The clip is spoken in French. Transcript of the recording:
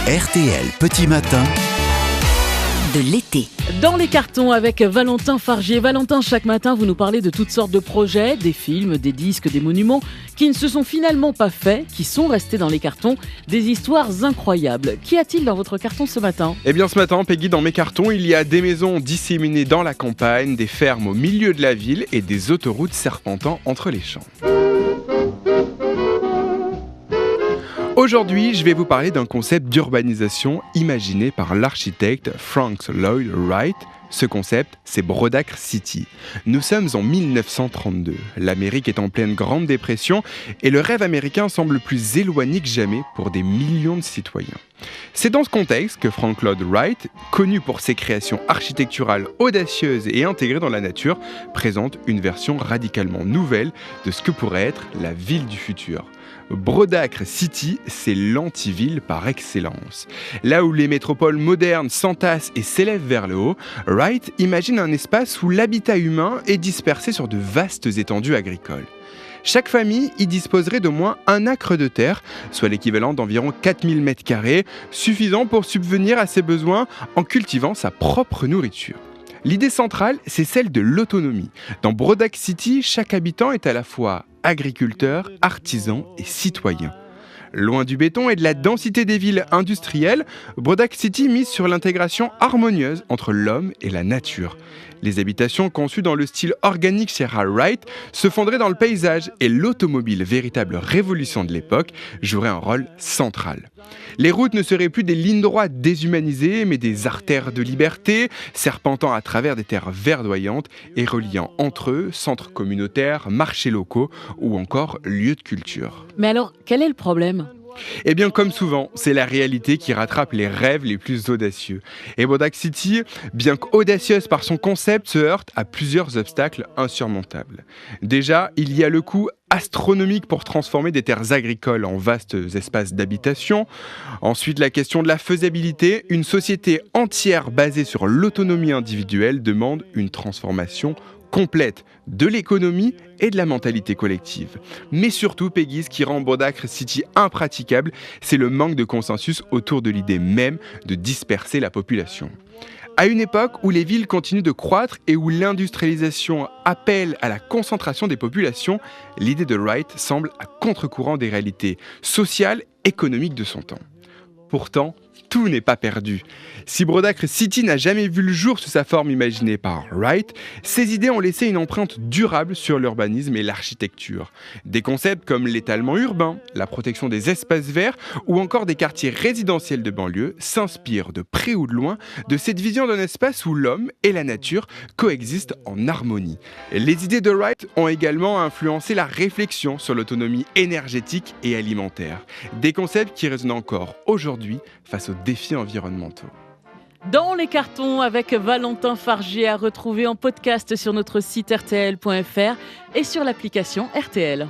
RTL Petit Matin de l'été. Dans les cartons avec Valentin Fargier. Valentin, chaque matin, vous nous parlez de toutes sortes de projets, des films, des disques, des monuments qui ne se sont finalement pas faits, qui sont restés dans les cartons, des histoires incroyables. Qu'y a-t-il dans votre carton ce matin ? Eh bien ce matin, Peggy, dans mes cartons, il y a des maisons disséminées dans la campagne, des fermes au milieu de la ville et des autoroutes serpentant entre les champs. Aujourd'hui, je vais vous parler d'un concept d'urbanisation imaginé par l'architecte Frank Lloyd Wright. Ce concept, c'est Brodacre City. Nous sommes en 1932. L'Amérique est en pleine Grande Dépression et le rêve américain semble plus éloigné que jamais pour des millions de citoyens. C'est dans ce contexte que Frank Lloyd Wright, connu pour ses créations architecturales audacieuses et intégrées dans la nature, présente une version radicalement nouvelle de ce que pourrait être la ville du futur. Brodacre City, c'est l'antiville par excellence. Là où les métropoles modernes s'entassent et s'élèvent vers le haut, Wright imagine un espace où l'habitat humain est dispersé sur de vastes étendues agricoles. Chaque famille y disposerait d'au moins un acre de terre, soit l'équivalent d'environ 4000 m², suffisant pour subvenir à ses besoins en cultivant sa propre nourriture. L'idée centrale, c'est celle de l'autonomie. Dans Brodacre City, chaque habitant est à la fois agriculteur, artisan et citoyen. Loin du béton et de la densité des villes industrielles, Brodacre City mise sur l'intégration harmonieuse entre l'homme et la nature. Les habitations conçues dans le style organique cher à Wright se fondraient dans le paysage et l'automobile, véritable révolution de l'époque, jouerait un rôle central. Les routes ne seraient plus des lignes droites déshumanisées, mais des artères de liberté, serpentant à travers des terres verdoyantes et reliant entre eux centres communautaires, marchés locaux ou encore lieux de culture. Mais alors, quel est le problème ? Eh bien, comme souvent, c'est la réalité qui rattrape les rêves les plus audacieux. Et Brodacre City, bien qu'audacieuse par son concept, se heurte à plusieurs obstacles insurmontables. Déjà, il y a le coût astronomique pour transformer des terres agricoles en vastes espaces d'habitation. Ensuite, la question de la faisabilité. Une société entière basée sur l'autonomie individuelle demande une transformation complète de l'économie et de la mentalité collective. Mais surtout, Peggy, ce qui rend Brodacre City impraticable, c'est le manque de consensus autour de l'idée même de disperser la population. À une époque où les villes continuent de croître et où l'industrialisation appelle à la concentration des populations, l'idée de Wright semble à contre-courant des réalités sociales, économiques de son temps. Pourtant, tout n'est pas perdu. Si Brodacre City n'a jamais vu le jour sous sa forme imaginée par Wright, ses idées ont laissé une empreinte durable sur l'urbanisme et l'architecture. Des concepts comme l'étalement urbain, la protection des espaces verts ou encore des quartiers résidentiels de banlieue s'inspirent de près ou de loin de cette vision d'un espace où l'homme et la nature coexistent en harmonie. Les idées de Wright ont également influencé la réflexion sur l'autonomie énergétique et alimentaire. Des concepts qui résonnent encore aujourd'hui face aux défis environnementaux. Dans les cartons avec Valentin Fargier à retrouver en podcast sur notre site rtl.fr et sur l'application RTL.